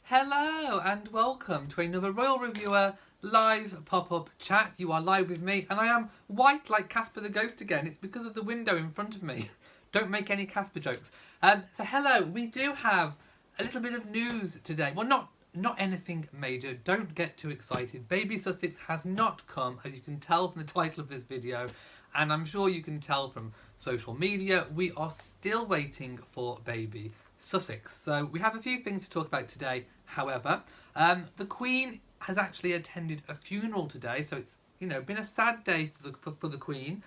Hello and welcome to another Royal Reviewer live pop-up chat. You are live with me and I am white like Casper the Ghost again. It's because of the window in front of me. Don't make any Casper jokes. So hello, we do have a little bit of news today. Well, not anything major. Don't get too excited. BabySussex has not come, as you can tell from the title of this video. And I'm sure you can tell from social media, we are still waiting for BabySussex. So we have a few things to talk about today. However, the Queen has actually attended a funeral today, so it's been a sad day for the Queen,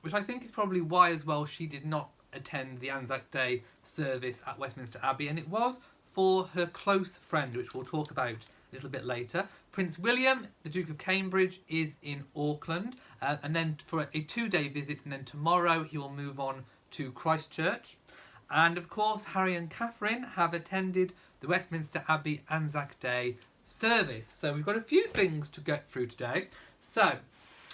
which I think is probably why as well she did not attend the Anzac Day service at Westminster Abbey, and it was for her close friend, which we'll talk about a little bit later. Prince William, the Duke of Cambridge, is in Auckland, and then for a 2-day visit, and then tomorrow he will move on to Christchurch. And of course, Harry and Catherine have attended the Westminster Abbey Anzac Day service. So we've got a few things to get through today. So,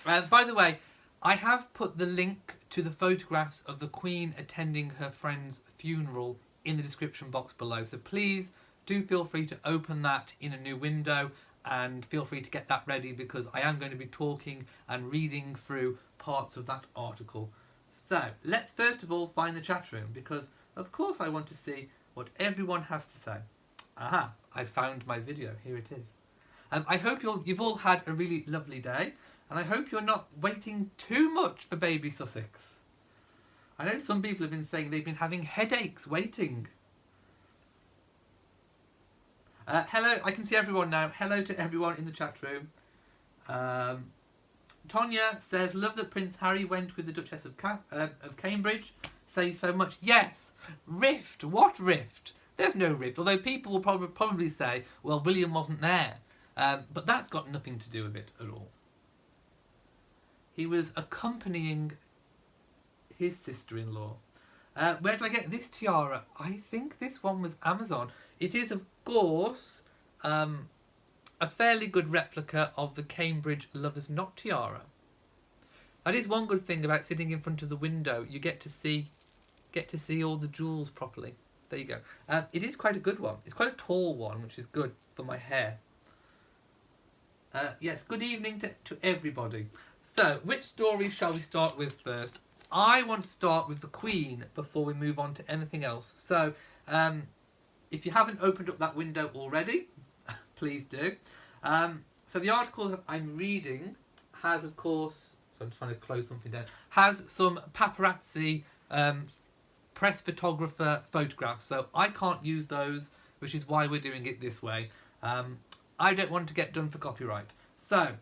by the way, I have put the link to the photographs of the Queen attending her friend's funeral in the description box below. So please do feel free to open that in a new window and feel free to get that ready, because I am going to be talking and reading through parts of that article. So let's first of all find the chat room, because of course I want to see what everyone has to say. Aha, I found my video. Here it is. I hope you've all had a really lovely day, and I hope you're not waiting too much for BabySussex. I know some people have been saying they've been having headaches waiting. Hello, I can see everyone now. Hello to everyone in the chat room. Tonya says, love that Prince Harry went with the Duchess of Cambridge. Say so much. Yes. Rift. What rift? There's no rift. Although people will probably say, well, William wasn't there. But that's got nothing to do with it at all. He was accompanying his sister-in-law. Where did I get this tiara? I think this one was Amazon. It is, of course, a fairly good replica of the Cambridge Lover's Knot tiara. That is one good thing about sitting in front of the window. You get to see all the jewels properly. There you go. It is quite a good one. It's quite a tall one, which is good for my hair. Yes, good evening to everybody. So, which story shall we start with first? I want to start with the Queen before we move on to anything else. So, if you haven't opened up that window already, please do. So the article that I'm reading has, of course, so I'm trying to close something down, has some paparazzi press photographer photographs. So I can't use those, which is why we're doing it this way. I don't want to get done for copyright. So,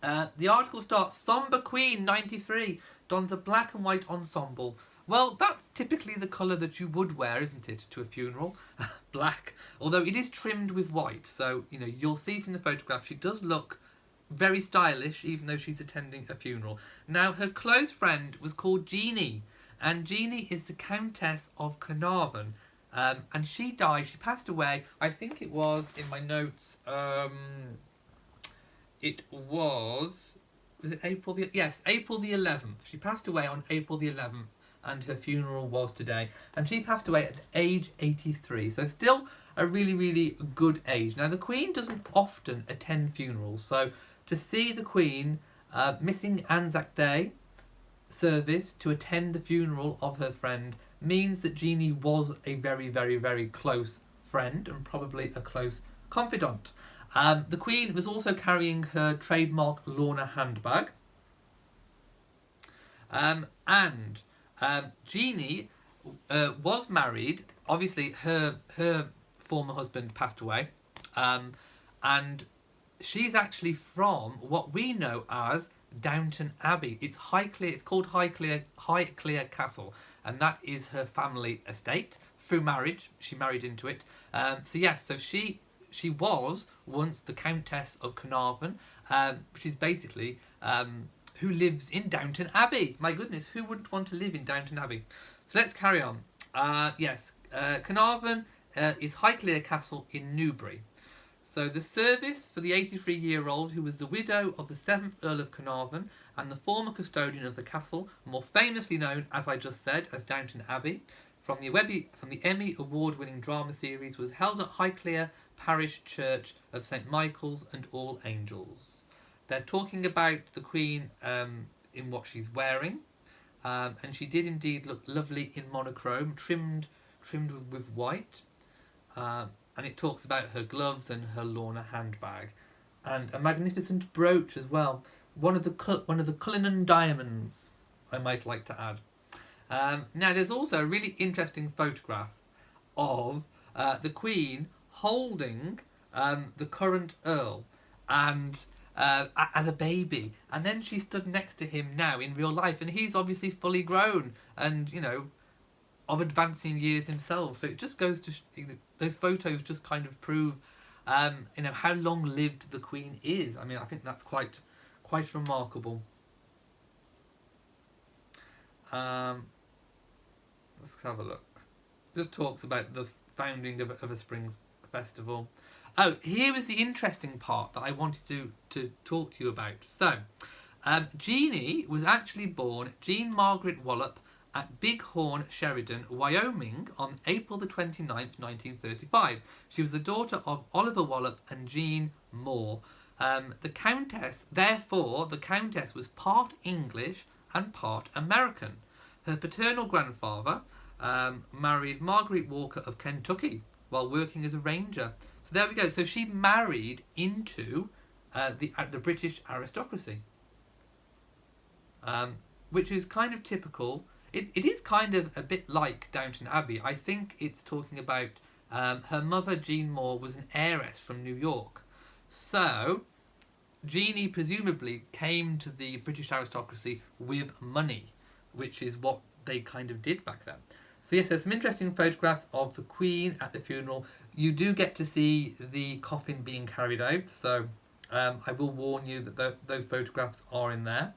the article starts, Sombre Queen 93 dons a black and white ensemble. Well, that's typically the colour that you would wear, isn't it, to a funeral? Black. Although it is trimmed with white, so, you'll see from the photograph she does look very stylish, even though she's attending a funeral. Now, her close friend was called Jeanie, and Jeanie is the Countess of Carnarvon. And she passed away, I think it was, in my notes, it was it April the... Yes, April the 11th. She passed away on April the 11th. And her funeral was today. And she passed away at age 83. So still a really, really good age. Now, the Queen doesn't often attend funerals. So to see the Queen missing Anzac Day service to attend the funeral of her friend means that Jeanie was a very, very, very close friend and probably a close confidant. The Queen was also carrying her trademark Lorna handbag. Jeanie was married. Obviously, her former husband passed away, and she's actually from what we know as Downton Abbey. It's Highclere. It's called Highclere Castle, and that is her family estate through marriage. She married into it. So she was once the Countess of Carnarvon, which is basically who lives in Downton Abbey. My goodness, who wouldn't want to live in Downton Abbey? So let's carry on. Carnarvon is Highclere Castle in Newbury. So the service for the 83-year-old who was the widow of the 7th Earl of Carnarvon and the former custodian of the castle, more famously known, as I just said, as Downton Abbey, from the Emmy award-winning drama series was held at Highclere Parish Church of St Michael's and All Angels. They're talking about the Queen in what she's wearing, and she did indeed look lovely in monochrome, trimmed with white. And it talks about her gloves and her Lorna handbag, and a magnificent brooch as well. One of the Cullinan diamonds, I might like to add. Now, there's also a really interesting photograph of the Queen holding the current Earl and as a baby, and then she stood next to him now in real life, and he's obviously fully grown and, you know, of advancing years himself. So it just goes to those photos just kind of prove you know, how long lived the Queen is. I mean, I think that's quite remarkable. Let's have a look. Just talks about the founding of a spring festival. Oh, here is the interesting part that I wanted to talk to you about. So, Jeanie was actually born Jean Margaret Wallop at Bighorn, Sheridan, Wyoming on April the 29th, 1935. She was the daughter of Oliver Wallop and Jean Moore. The Countess was part English and part American. Her paternal grandfather married Margaret Walker of Kentucky while working as a ranger. So there we go. So she married into the British aristocracy, which is kind of typical. It is kind of a bit like Downton Abbey. I think it's talking about her mother, Jean Moore, was an heiress from New York. So Jeanie presumably came to the British aristocracy with money, which is what they kind of did back then. So yes, there's some interesting photographs of the Queen at the funeral. You do get to see the coffin being carried out, so I will warn you that those photographs are in there.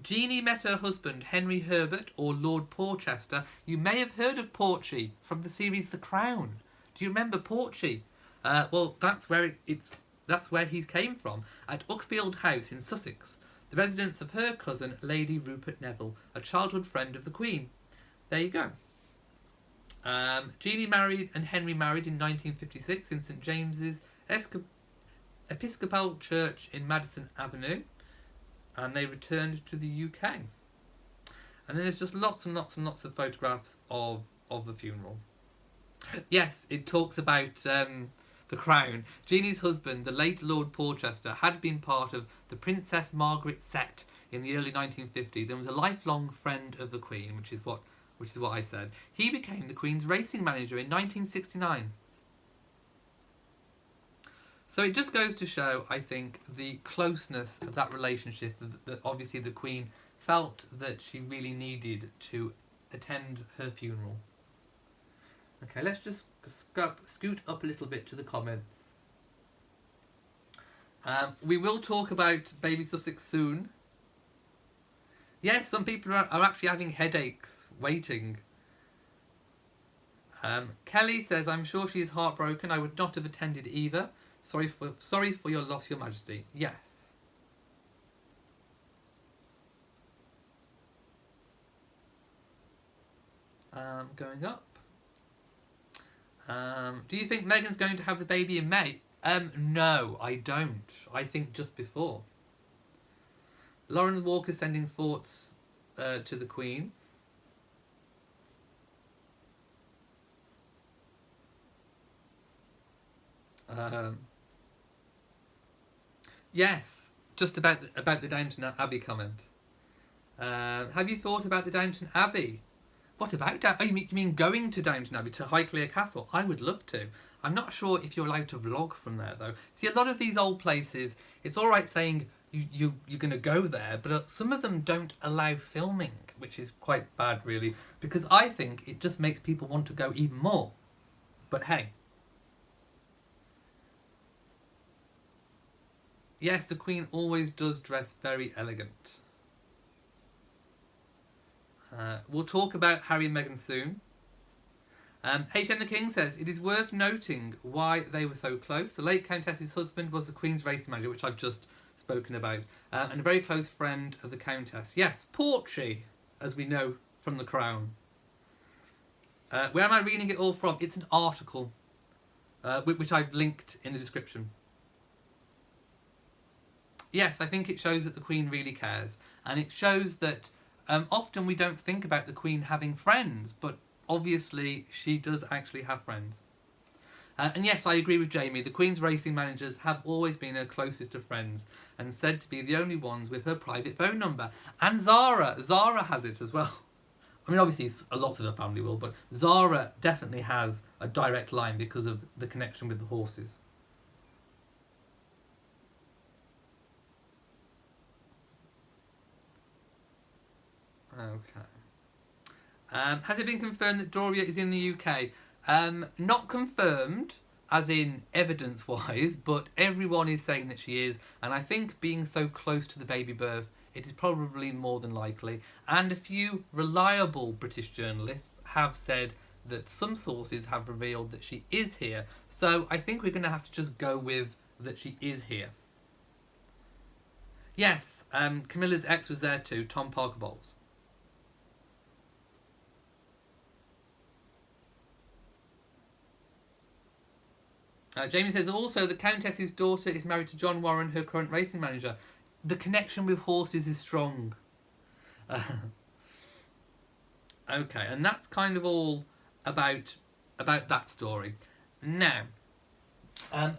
Jeanie met her husband, Henry Herbert, or Lord Porchester. You may have heard of Porchy from the series The Crown. Do you remember Porchy? Well, that's where he came from, at Uckfield House in Sussex, the residence of her cousin, Lady Rupert Neville, a childhood friend of the Queen. There you go. Jeanie married and Henry married in 1956 in St James's Episcopal Church in Madison Avenue, and they returned to the UK. And then there's just lots and lots and lots of photographs of the funeral. Yes, it talks about the Crown. Jeanie's husband, the late Lord Porchester, had been part of the Princess Margaret set in the early 1950s and was a lifelong friend of the Queen, which is what I said. He became the Queen's racing manager in 1969. So it just goes to show, I think, the closeness of that relationship that obviously the Queen felt that she really needed to attend her funeral. Okay, let's just scoot up a little bit to the comments. We will talk about BabySussex soon. Yes, some people are actually having headaches waiting. Kelly says, I'm sure she is heartbroken. I would not have attended either. Sorry for your loss, Your Majesty. Yes. Going up. Do you think Meghan's going to have the baby in May? No, I don't. I think just before. Lauren Walker sending thoughts to the Queen. Yes, just about the Downton Abbey comment. Have you thought about the Downton Abbey? What about that? Oh, you mean going to Downton Abbey, to Highclere Castle? I would love to. I'm not sure if you're allowed to vlog from there, though. See, a lot of these old places, it's all right saying you're going to go there, but some of them don't allow filming, which is quite bad, really, because I think it just makes people want to go even more. But hey. Yes, the Queen always does dress very elegant. We'll talk about Harry and Meghan soon. HM the King says, it is worth noting why they were so close. The late Countess's husband was the Queen's race manager, which I've just spoken about, and a very close friend of the Countess. Yes, Porchy as we know from The Crown. Where am I reading it all from? It's an article, which I've linked in the description. Yes, I think it shows that the Queen really cares. And it shows that often we don't think about the Queen having friends, but obviously she does actually have friends. And yes, I agree with Jamie. The Queen's racing managers have always been her closest of friends and said to be the only ones with her private phone number. And Zara has it as well. I mean, obviously, lots of her family will, but Zara definitely has a direct line because of the connection with the horses. Okay. Has it been confirmed that Doria is in the UK? Not confirmed, as in evidence-wise, but everyone is saying that she is, and I think being so close to the baby birth, it is probably more than likely. And a few reliable British journalists have said that some sources have revealed that she is here. So I think we're going to have to just go with that she is here. Yes, Camilla's ex was there too, Tom Parker Bowles. Jamie says also the Countess's daughter is married to John Warren, her current racing manager. The connection with horses is strong. Okay, and that's kind of all about that story. Now,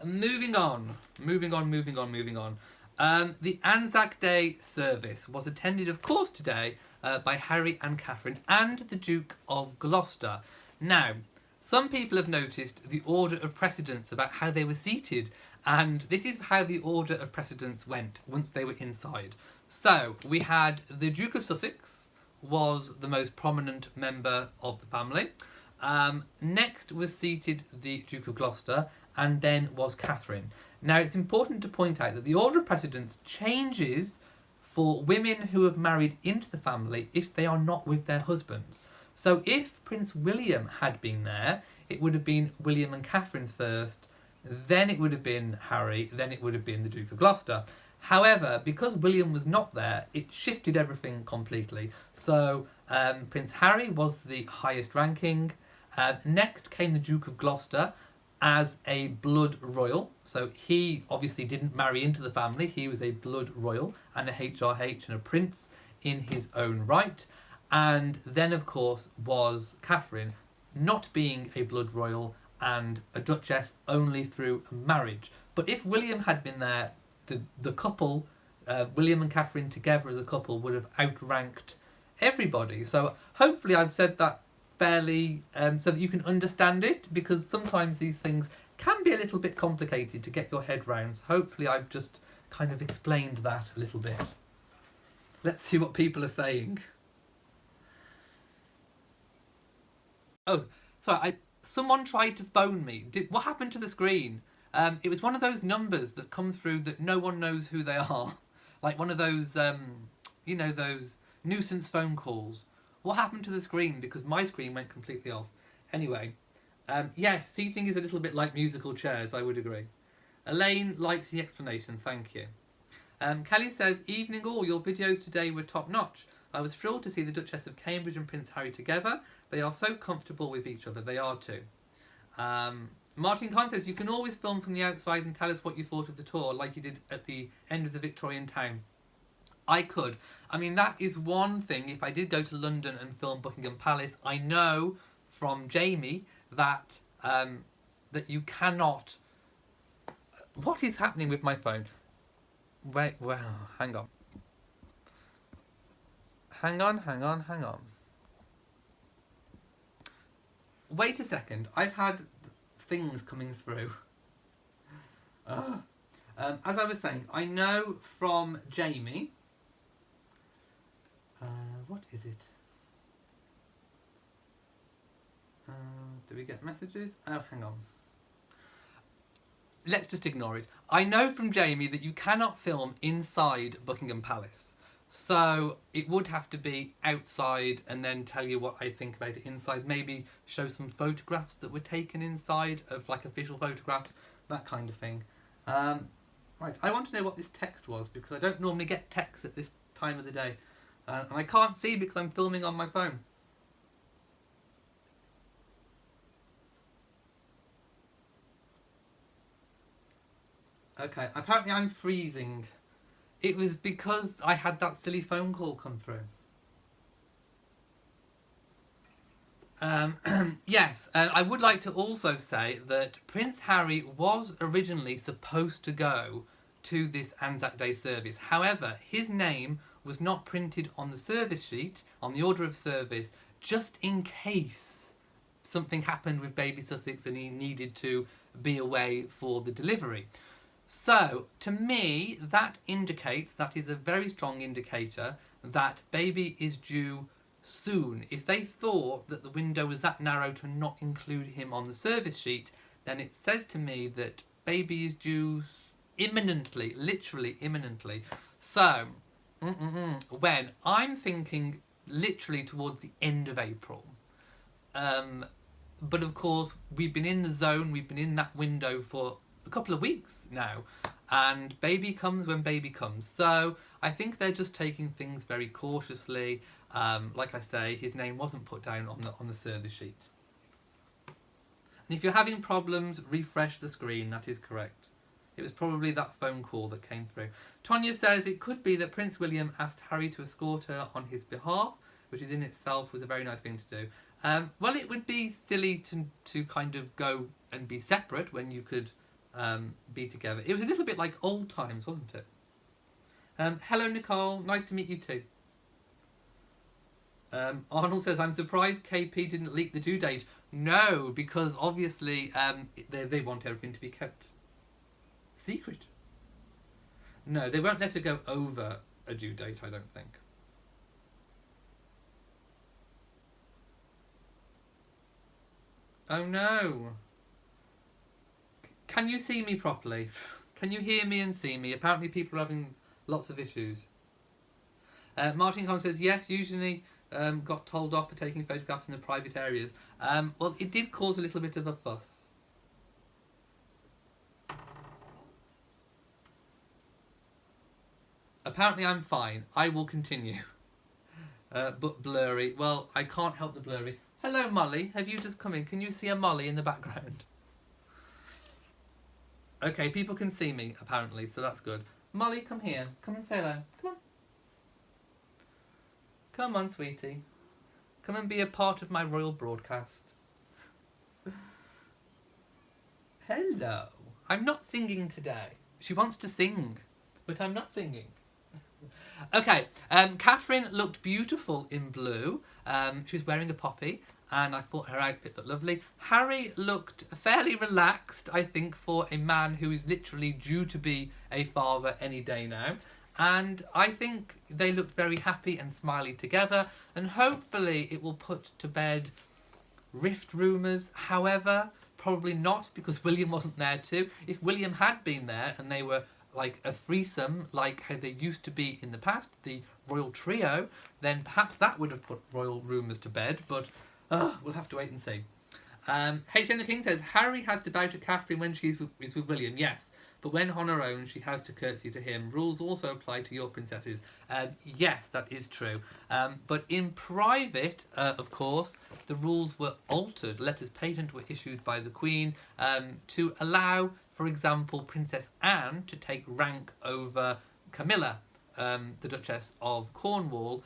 moving on. The Anzac Day service was attended, of course, today by Harry and Catherine and the Duke of Gloucester. Now, some people have noticed the order of precedence about how they were seated, and this is how the order of precedence went once they were inside. So, we had the Duke of Sussex was the most prominent member of the family. Next was seated the Duke of Gloucester, and then was Catherine. Now, it's important to point out that the order of precedence changes for women who have married into the family if they are not with their husbands. So if Prince William had been there, it would have been William and Catherine first, then it would have been Harry, then it would have been the Duke of Gloucester. However, because William was not there, it shifted everything completely. So Prince Harry was the highest ranking. Next came the Duke of Gloucester as a blood royal. So he obviously didn't marry into the family. He was a blood royal and a HRH and a prince in his own right. And then, of course, was Catherine, not being a blood royal and a duchess only through marriage. But if William had been there, the couple, William and Catherine together as a couple, would have outranked everybody. So hopefully I've said that fairly so that you can understand it, because sometimes these things can be a little bit complicated to get your head round. So hopefully I've just kind of explained that a little bit. Let's see what people are saying. Oh, sorry, someone tried to phone me. What happened to the screen? It was one of those numbers that come through that no one knows who they are. Like one of those, you know, those nuisance phone calls. What happened to the screen? Because my screen went completely off. Anyway, yes, seating is a little bit like musical chairs, I would agree. Elaine likes the explanation, thank you. Kelly says, evening all, your videos today were top notch. I was thrilled to see the Duchess of Cambridge and Prince Harry together. They are so comfortable with each other. They are too. Martin Kahn says, you can always film from the outside and tell us what you thought of the tour, like you did at the end of the Victorian town. I could. I mean, that is one thing. If I did go to London and film Buckingham Palace, I know from Jamie that that you cannot... What is happening with my phone? Wait, well, hang on. Hang on. Wait a second. I've had things coming through. As I was saying, I know from Jamie... what is it? Do we get messages? Oh, hang on. Let's just ignore it. I know from Jamie that you cannot film inside Buckingham Palace. So it would have to be outside and then tell you what I think about it inside. Maybe show some photographs that were taken inside of like official photographs, that kind of thing. Right, I want to know what this text was because I don't normally get texts at this time of the day. And I can't see because I'm filming on my phone. Okay, apparently I'm freezing. It was because I had that silly phone call come through. Yes, and I would like to also say that Prince Harry was originally supposed to go to this Anzac Day service. However, his name was not printed on the service sheet, on the order of service, just in case something happened with Baby Sussex and he needed to be away for the delivery. So, to me, that is a very strong indicator that baby is due soon. If they thought that the window was that narrow to not include him on the service sheet, then it says to me that baby is due imminently, literally imminently. So, when I'm thinking literally towards the end of April. But of course, we've been in the zone, we've been in that window for a couple of weeks now, and baby comes when baby comes. So I think they're just taking things very cautiously. Like I say, his name wasn't put down on the service sheet. And if you're having problems, refresh the screen. That is correct. It was probably that phone call that came through. Tonya says it could be that Prince William asked Harry to escort her on his behalf, which is in itself was a very nice thing to do. Well, it would be silly to kind of go and be separate when you could be together. It was a little bit like old times, wasn't it? Hello, Nicole. Nice to meet you too. Arnold says, I'm surprised KP didn't leak the due date. No, because obviously they want everything to be kept secret. No, they won't let her go over a due date, I don't think. Oh no. Can you see me properly? Can you hear me and see me? Apparently people are having lots of issues. Martin Kong says, yes, usually got told off for taking photographs in the private areas. Well, it did cause a little bit of a fuss. Apparently I'm fine. I will continue. But blurry. Well, I can't help the blurry. Hello, Molly. Have you just come in? Can you see a Molly in the background? Okay, people can see me, apparently, so that's good. Molly, come here. Come and say hello. Come on. Come on, sweetie. Come and be a part of my royal broadcast. Hello. I'm not singing today. She wants to sing, but I'm not singing. Okay, Catherine looked beautiful in blue. She was wearing a poppy, and I thought her outfit looked lovely. Harry looked fairly relaxed, I think, for a man who is literally due to be a father any day now. And I think they looked very happy and smiley together, and hopefully it will put to bed rift rumours. However, probably not, because William wasn't there too. If William had been there and they were like a threesome, like how they used to be in the past, the royal trio, then perhaps that would have put royal rumours to bed, but we'll have to wait and see. HN the King says, Harry has to bow to Catherine when she is with William, yes, but when on her own, she has to curtsy to him. Rules also apply to your princesses. Yes, that is true. But in private, of course, the rules were altered. Letters patent were issued by the Queen to allow, for example, Princess Anne to take rank over Camilla, the Duchess of Cornwall,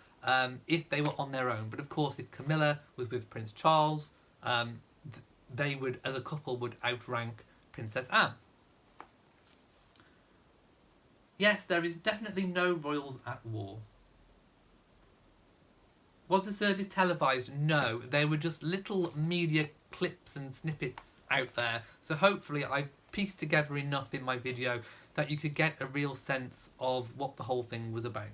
if they were on their own. But of course, if Camilla was with Prince Charles, they would, as a couple, would outrank Princess Anne. Yes, there is definitely no royals at war. Was the service televised? No, they were just little media clips and snippets out there. So hopefully I've pieced together enough in my video that you could get a real sense of what the whole thing was about.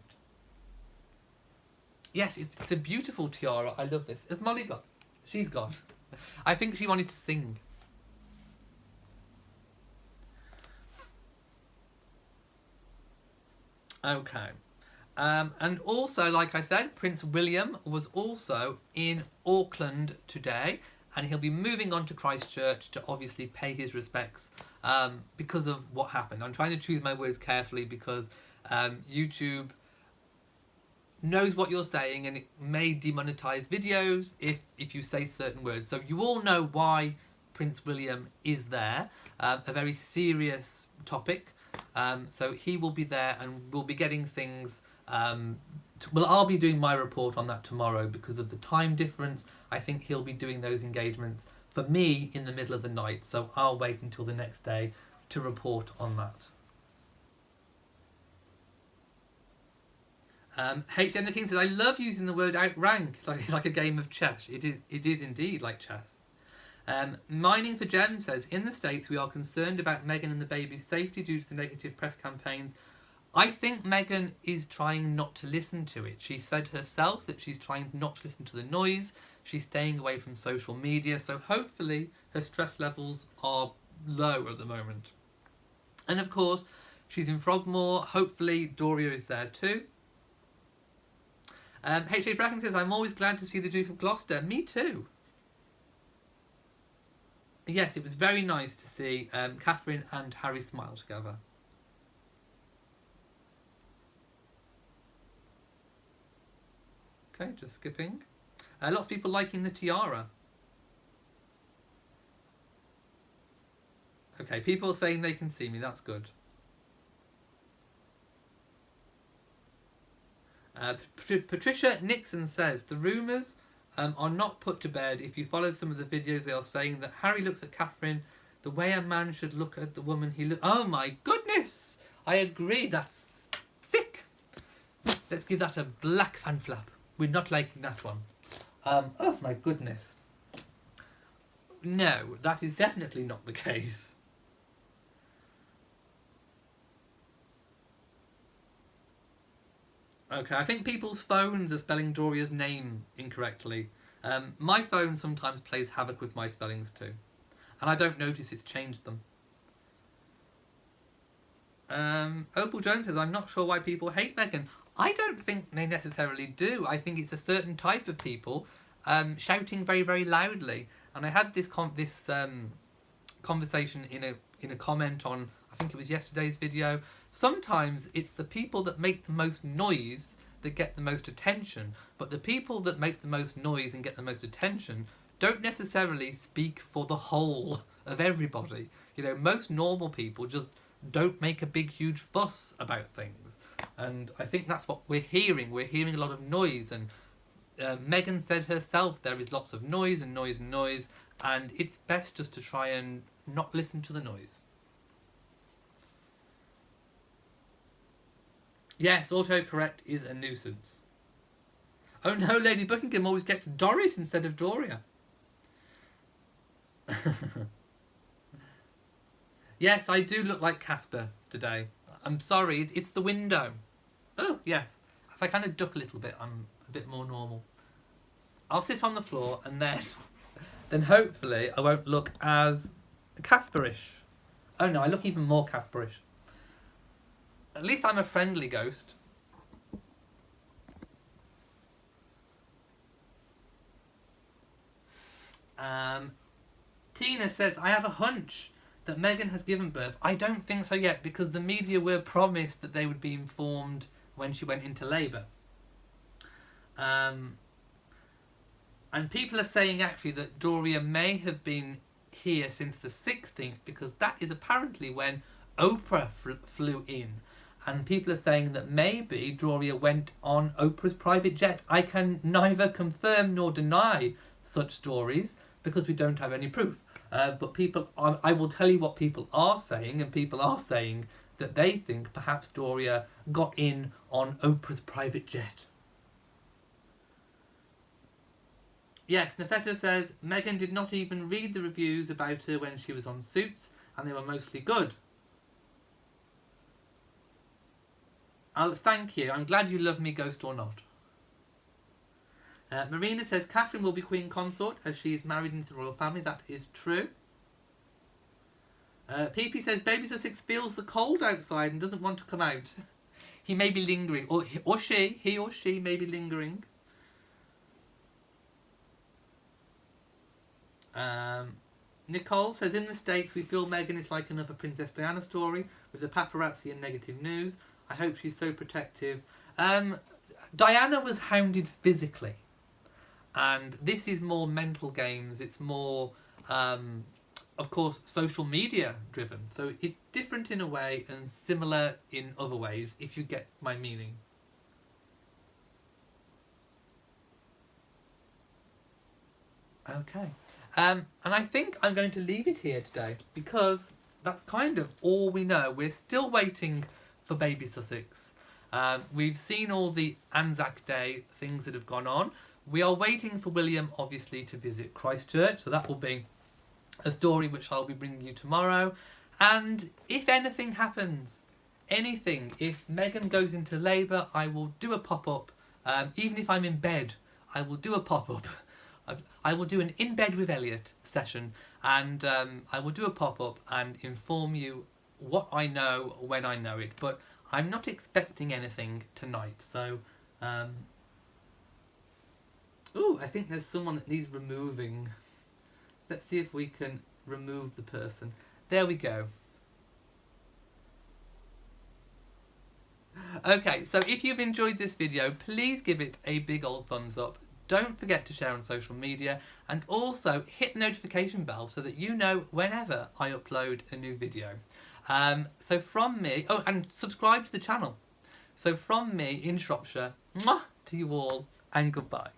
Yes, it's a beautiful tiara. I love this. Has Molly gone? She's gone. I think she wanted to sing. Okay. And also, like I said, Prince William was also in Auckland today, and he'll be moving on to Christchurch to obviously pay his respects because of what happened. I'm trying to choose my words carefully because YouTube knows what you're saying, and it may demonetize videos if you say certain words. So you all know why Prince William is there, a very serious topic. So he will be there, and we'll be getting things. Well, I'll be doing my report on that tomorrow because of the time difference. I think he'll be doing those engagements for me in the middle of the night. So I'll wait until the next day to report on that. HM the King says, I love using the word outrank. It's like a game of chess. It is indeed like chess. Mining for Gem says, in the States we are concerned about Meghan and the baby's safety due to the negative press campaigns. I think Meghan is trying not to listen to it. She said herself that she's trying not to listen to the noise. She's staying away from social media. So hopefully her stress levels are low at the moment. And of course, she's in Frogmore. Hopefully Doria is there too. H.A. Bracken says, I'm always glad to see the Duke of Gloucester. Me too. Yes, it was very nice to see Catherine and Harry smile together. Okay, just skipping. Lots of people liking the tiara. Okay, people saying they can see me. That's good. Patricia Nixon says, the rumours are not put to bed. If you follow some of the videos, they are saying that Harry looks at Catherine the way a man should look at the woman he looks... Oh my goodness! I agree, that's sick. Let's give that a black fan flap. We're not liking that one. Oh my goodness. No, that is definitely not the case. Okay, I think people's phones are spelling Doria's name incorrectly. My phone sometimes plays havoc with my spellings too. And I don't notice it's changed them. Opal Jones says, I'm not sure why people hate Meghan. I don't think they necessarily do. I think it's a certain type of people shouting very, very loudly. And I had this conversation in a comment on, I think it was yesterday's video. Sometimes it's the people that make the most noise that get the most attention, but the people that make the most noise and get the most attention don't necessarily speak for the whole of everybody. You know, most normal people just don't make a big, huge fuss about things. And I think that's what we're hearing. We're hearing a lot of noise, and Meghan said herself there is lots of noise and noise and noise, and it's best just to try and not listen to the noise. Yes, autocorrect is a nuisance. Oh no, Lady Buckingham always gets Doris instead of Doria. Yes, I do look like Casper today. I'm sorry, it's the window. Oh, yes. If I kind of duck a little bit, I'm a bit more normal. I'll sit on the floor and then hopefully I won't look as Casperish. Oh no, I look even more Casperish. At least I'm a friendly ghost. Tina says, I have a hunch that Meghan has given birth. I don't think so yet, because the media were promised that they would be informed when she went into labour. And people are saying actually that Doria may have been here since the 16th, because that is apparently when Oprah flew in. And people are saying that maybe Doria went on Oprah's private jet. I can neither confirm nor deny such stories because we don't have any proof. But I will tell you what people are saying, and people are saying that they think perhaps Doria got in on Oprah's private jet. Yes, Nefeta says, Meghan did not even read the reviews about her when she was on Suits, and they were mostly good. Thank you. I'm glad you love me, ghost or not. Marina says, Catherine will be Queen Consort as she is married into the royal family. That is true. PP says, BabySussex feels the cold outside and doesn't want to come out. He may be lingering. He or she may be lingering. Nicole says, in the States we feel Meghan is like another Princess Diana story with the paparazzi and negative news. I hope she's so protective. Diana was hounded physically, and this is more mental games. It's more, of course, social media driven. So it's different in a way and similar in other ways, if you get my meaning. Okay. And I think I'm going to leave it here today because that's kind of all we know. We're still waiting for BabySussex. We've seen all the Anzac Day things that have gone on. We are waiting for William, obviously, to visit Christchurch. So that will be a story which I'll be bringing you tomorrow. And if anything happens, anything, if Megan goes into labour, I will do a pop-up. Even if I'm in bed, I will do a pop-up. I will do an in bed with Elliot session, and I will do a pop-up and inform you what I know when I know it, but I'm not expecting anything tonight. So ooh, I think there's someone that needs removing. Let's see if we can remove the person. There we go. Okay, so if you've enjoyed this video, please give it a big old thumbs up. Don't forget to share on social media, and also hit the notification bell so that you know whenever I upload a new video. So from me, oh, and subscribe to the channel. So from me in Shropshire, mwah, to you all, and goodbye.